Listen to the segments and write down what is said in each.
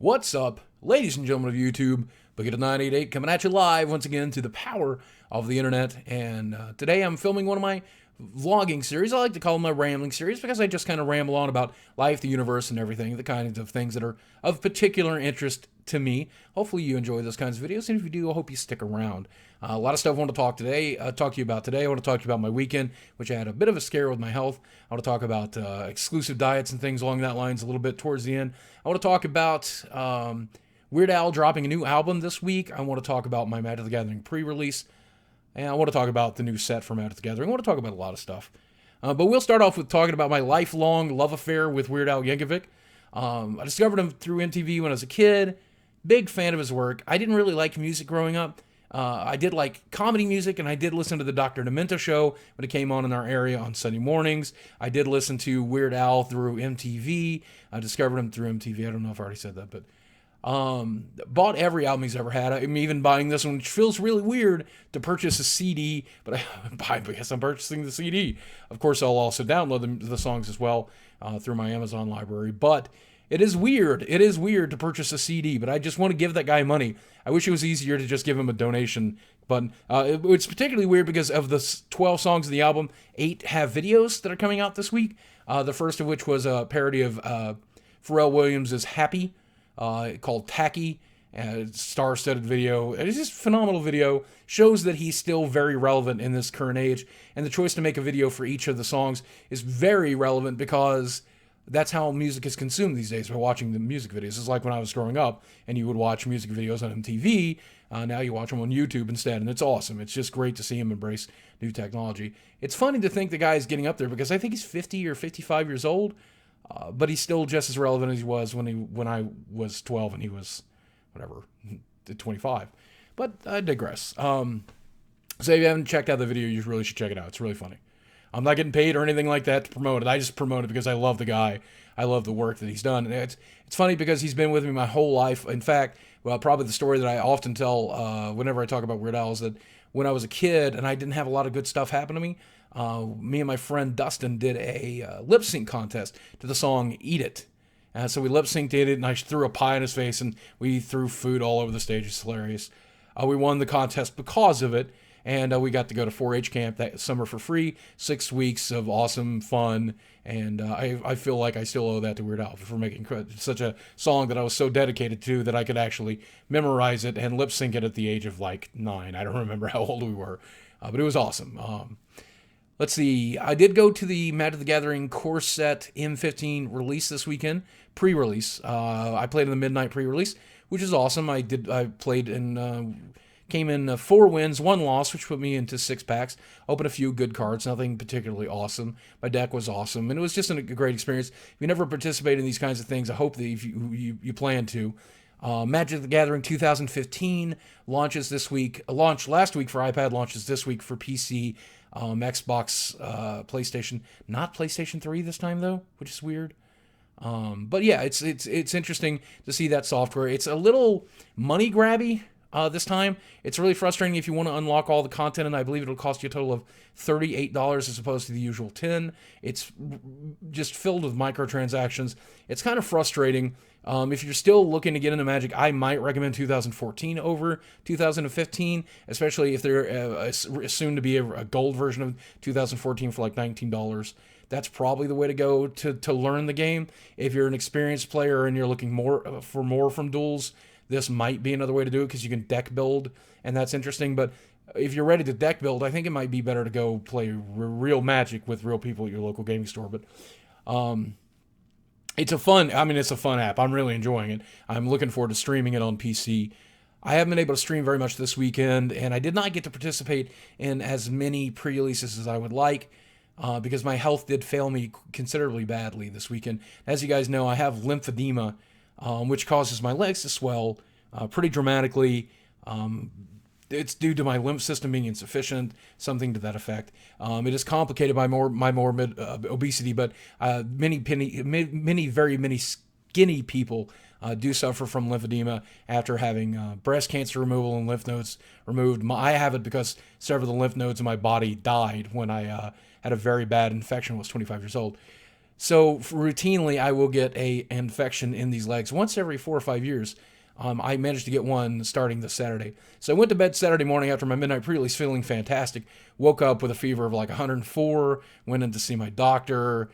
What's up, ladies and gentlemen of YouTube? Bucket of 988 coming at you live once again to the power of the internet. And today I'm filming one of my vlogging series. I like to call them my rambling series because I just kind of ramble on about life, the universe, and everything, the kinds of things that are of particular interest to me. Hopefully you enjoy those kinds of videos, and if you do, I hope you stick around. A lot of stuff I want to talk to you about today. I want to talk to you about my weekend, which I had a bit of a scare with my health. I want to talk about exclusive diets and things along that lines a little bit towards the end. I want to talk about Weird Al dropping a new album this week. I want to talk about my Magic the Gathering pre-release. And I want to talk about the new set for Magic the Gathering. I want to talk about a lot of stuff. But we'll start off with talking about my lifelong love affair with Weird Al Yankovic. I discovered him through MTV when I was a kid. Big fan of his work. I didn't really like music growing up. I did like comedy music, and I did listen to the Dr. Demento show when it came on in our area on Sunday mornings. I did listen to Weird Al through MTV. I discovered him through MTV. I don't know if I already said that, but bought every album he's ever had. I'm even buying this one, which feels really weird to purchase a CD, but I guess I'm purchasing the CD. Of course, I'll also download the songs as well through my Amazon library, but it is weird. It is weird to purchase a CD, but I just want to give that guy money. I wish it was easier to just give him a donation, but it's particularly weird because of the 12 songs of the album, 8 have videos that are coming out this week. The first of which was a parody of Pharrell Williams' Happy, called Tacky, star-studded video. It's just a phenomenal video. Shows that he's still very relevant in this current age, and the choice to make a video for each of the songs is very relevant because that's how music is consumed these days, by watching the music videos. It's like when I was growing up and you would watch music videos on MTV. Now you watch them on YouTube instead, and it's awesome. It's just great to see him embrace new technology. It's funny to think the guy is getting up there because I think he's 50 or 55 years old, but he's still just as relevant as he was when I was 12 and he was, whatever, 25. But I digress. So if you haven't checked out the video, you really should check it out. It's really funny. I'm not getting paid or anything like that to promote it. I just promote it because I love the guy. I love the work that he's done. And it's funny because he's been with me my whole life. In fact, well, probably the story that I often tell whenever I talk about Weird Al is that when I was a kid and I didn't have a lot of good stuff happen to me, me and my friend Dustin did a lip sync contest to the song Eat It. So we lip synced it, and I threw a pie in his face, and we threw food all over the stage. It's hilarious. We won the contest because of it. And we got to go to 4-H camp that summer for free. 6 weeks of awesome fun. And I feel like I still owe that to Weird Al for making such a song that I was so dedicated to that I could actually memorize it and lip sync it at the age of like 9. I don't remember how old we were. But it was awesome. Let's see. I did go to the Magic the Gathering core set M15 release this weekend. Pre-release. I played in the midnight pre-release, which is awesome. I played in... Came in 4 wins, 1 loss, which put me into 6 packs. Opened a few good cards, nothing particularly awesome. My deck was awesome, and it was just a great experience. If you never participate in these kinds of things, I hope that if you plan to. Magic the Gathering 2015 launches this week. Launched last week for iPad, launches this week for PC, Xbox, PlayStation. Not PlayStation 3 this time, though, which is weird. But yeah, it's interesting to see that software. It's a little money grabby. This time, it's really frustrating if you want to unlock all the content, and I believe it'll cost you a total of $38 as opposed to the usual $10. It's just filled with microtransactions. It's kind of frustrating. If you're still looking to get into Magic, I might recommend 2014 over 2015, especially if they're soon to be a gold version of 2014 for like $19. That's probably the way to go to learn the game. If you're an experienced player and you're looking for more from duels, this might be another way to do it because you can deck build, and that's interesting. But if you're ready to deck build, I think it might be better to go play real Magic with real people at your local gaming store. But it's a fun app. I'm really enjoying it. I'm looking forward to streaming it on PC. I haven't been able to stream very much this weekend, and I did not get to participate in as many pre-releases as I would like because my health did fail me considerably badly this weekend. As you guys know, I have lymphedema, which causes my legs to swell pretty dramatically. It's due to my lymph system being insufficient, something to that effect. It is complicated by my morbid obesity, but many very skinny people do suffer from lymphedema after having breast cancer removal and lymph nodes removed. I have it because several of the lymph nodes in my body died when I had a very bad infection when I was 25 years old. So routinely, I will get a infection in these legs once every 4 or 5 years. I managed to get one starting this Saturday. So I went to bed Saturday morning after my midnight pre-release feeling fantastic. Woke up with a fever of like 104. Went in to see my doctor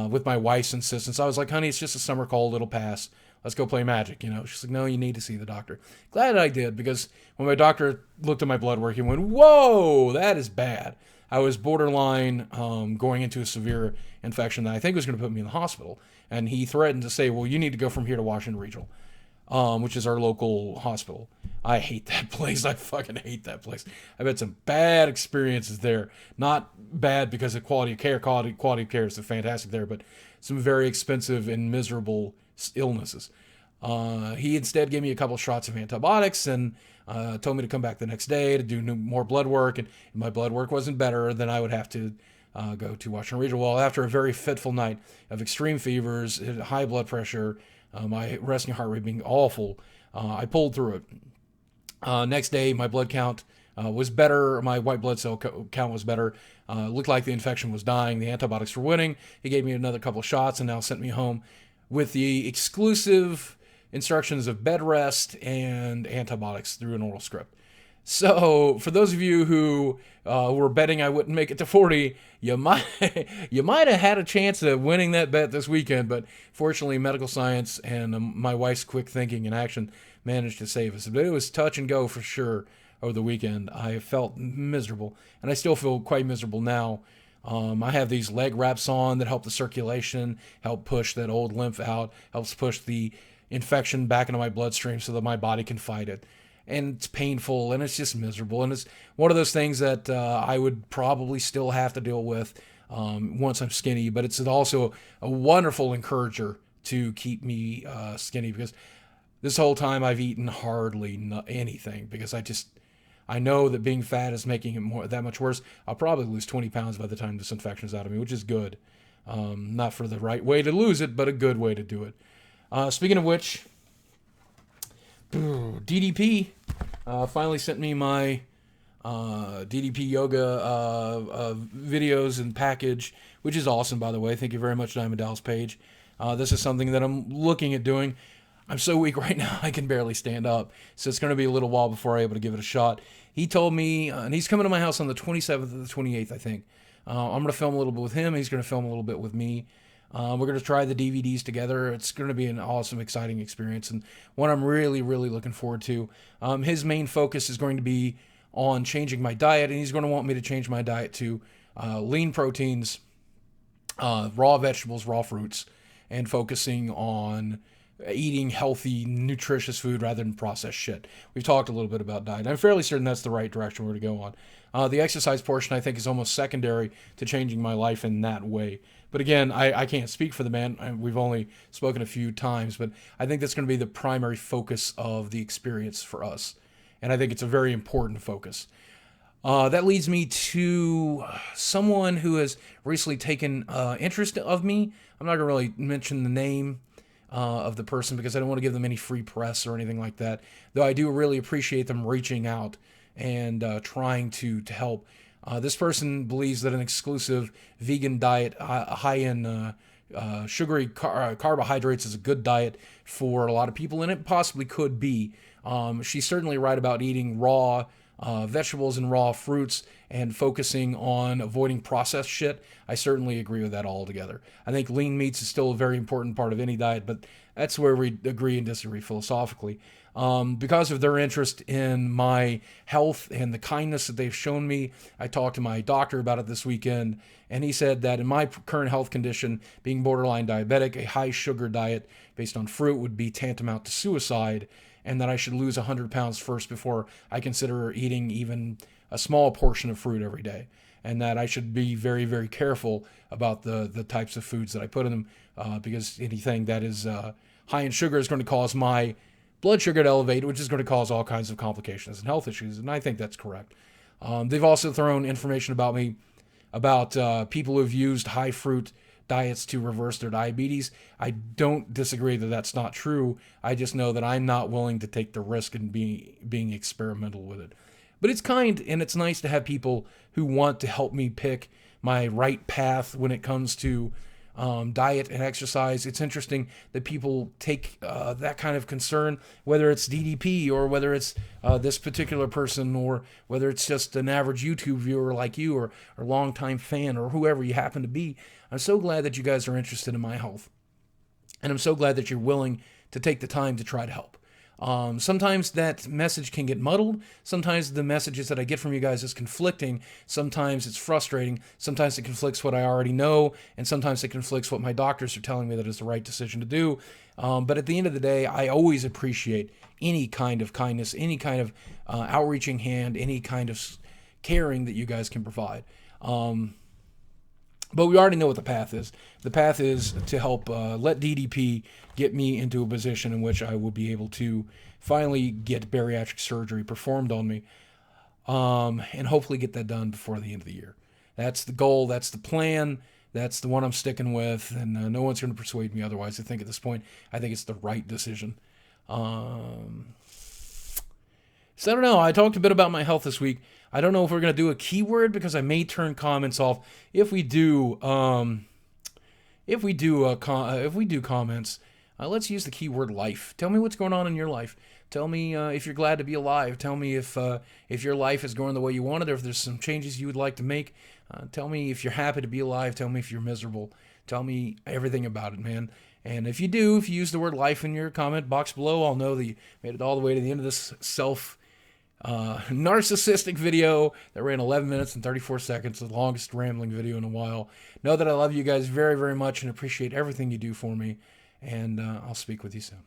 with my wife's insistence. I was like, honey, it's just a summer cold. It'll pass. Let's go play Magic. She's like, no, you need to see the doctor. Glad I did, because when my doctor looked at my blood work, he went, whoa, that is bad. I was borderline going into a severe infection that I think was going to put me in the hospital. And he threatened to say, well, you need to go from here to Washington Regional, which is our local hospital. I hate that place. I fucking hate that place. I've had some bad experiences there. Not bad because of quality of care. Quality of care is fantastic there, but some very expensive and miserable illnesses. He instead gave me a couple shots of antibiotics and told me to come back the next day to do more blood work. And if my blood work wasn't better, then I would have to go to Washington Regional. Well, after a very fitful night of extreme fevers, high blood pressure, my resting heart rate being awful, I pulled through it. Next day, my blood count was better. My white blood cell count was better. Looked like the infection was dying. The antibiotics were winning. He gave me another couple shots and now sent me home with the exclusive instructions of bed rest and antibiotics through an oral script. So, for those of you who were betting I wouldn't make it to 40, you might have had a chance of winning that bet this weekend. But fortunately, medical science and my wife's quick thinking and action managed to save us. But it was touch and go for sure over the weekend. I felt miserable, and I still feel quite miserable now. I have these leg wraps on that help the circulation, help push that old lymph out, helps push the infection back into my bloodstream so that my body can fight it. And it's painful, and it's just miserable. And it's one of those things that I would probably still have to deal with once I'm skinny. But it's also a wonderful encourager to keep me skinny, because this whole time I've eaten hardly anything, because I know that being fat is making it that much worse. I'll probably lose 20 pounds by the time this infection's out of me, which is good. Not for the right way to lose it, but a good way to do it. Speaking of which, DDP finally sent me my DDP yoga videos and package, which is awesome, by the way. Thank you very much, Diamond Dallas Page. This is something that I'm looking at doing. I'm so weak right now, I can barely stand up. So it's going to be a little while before I'm able to give it a shot. He told me, and he's coming to my house on the 27th or the 28th, I think. I'm going to film a little bit with him. He's going to film a little bit with me. We're going to try the DVDs together. It's going to be an awesome, exciting experience, and one I'm really, really looking forward to. His main focus is going to be on changing my diet, and he's going to want me to change my diet to lean proteins, raw vegetables, raw fruits, and focusing on eating healthy, nutritious food rather than processed shit. We've talked a little bit about diet. I'm fairly certain that's the right direction we're going to go on. The exercise portion, I think, is almost secondary to changing my life in that way. But again, I can't speak for the man. We've only spoken a few times, but I think that's going to be the primary focus of the experience for us. And I think it's a very important focus. That leads me to someone who has recently taken interest of me. I'm not going to really mention the name of the person, because I don't want to give them any free press or anything like that, though I do really appreciate them reaching out and trying to help. This person believes that an exclusive vegan diet high in sugary carbohydrates is a good diet for a lot of people, and it possibly could be. She's certainly right about eating raw vegetables and raw fruits and focusing on avoiding processed shit. I certainly agree with that altogether. I think lean meats is still a very important part of any diet, but that's where we agree and disagree philosophically. Because of their interest in my health and the kindness that they've shown me, I talked to my doctor about it this weekend, and he said that in my current health condition, being borderline diabetic, a high sugar diet based on fruit would be tantamount to suicide, and that I should lose 100 pounds first before I consider eating even a small portion of fruit every day, and that I should be very, very careful about the types of foods that I put in them, because anything that is high in sugar is going to cause my blood sugar to elevate, which is going to cause all kinds of complications and health issues, and I think that's correct. They've also thrown information about me, about people who've used high fruit diets to reverse their diabetes. I don't disagree that that's not true. I just know that I'm not willing to take the risk and being experimental with it. But it's kind and it's nice to have people who want to help me pick my right path when it comes to diet and exercise. It's interesting that people take that kind of concern, whether it's DDP or whether it's this particular person or whether it's just an average YouTube viewer like you or longtime fan or whoever you happen to be. I'm so glad that you guys are interested in my health. And I'm so glad that you're willing to take the time to try to help. Sometimes that message can get muddled. Sometimes the messages that I get from you guys is conflicting. Sometimes it's frustrating. Sometimes it conflicts what I already know. And sometimes it conflicts what my doctors are telling me that is the right decision to do. But at the end of the day, I always appreciate any kind of kindness, any kind of outreaching hand, any kind of caring that you guys can provide. But we already know what the path is. The path is to help let DDP get me into a position in which I will be able to finally get bariatric surgery performed on me, and hopefully get that done before the end of the year. That's the goal. That's the plan. That's the one I'm sticking with, and no one's going to persuade me otherwise. I think at this point, I think it's the right decision. So I don't know. I talked a bit about my health this week. I don't know if we're going to do a keyword because I may turn comments off. If we do comments, let's use the keyword life. Tell me what's going on in your life. Tell me if you're glad to be alive. Tell me if your life is going the way you wanted, or if there's some changes you would like to make. Tell me if you're happy to be alive. Tell me if you're miserable. Tell me everything about it, man. And if you use the word life in your comment box below, I'll know that you made it all the way to the end of this narcissistic video that ran 11 minutes and 34 seconds, the longest rambling video in a while. Know that I love you guys very, very much and appreciate everything you do for me. And I'll speak with you soon.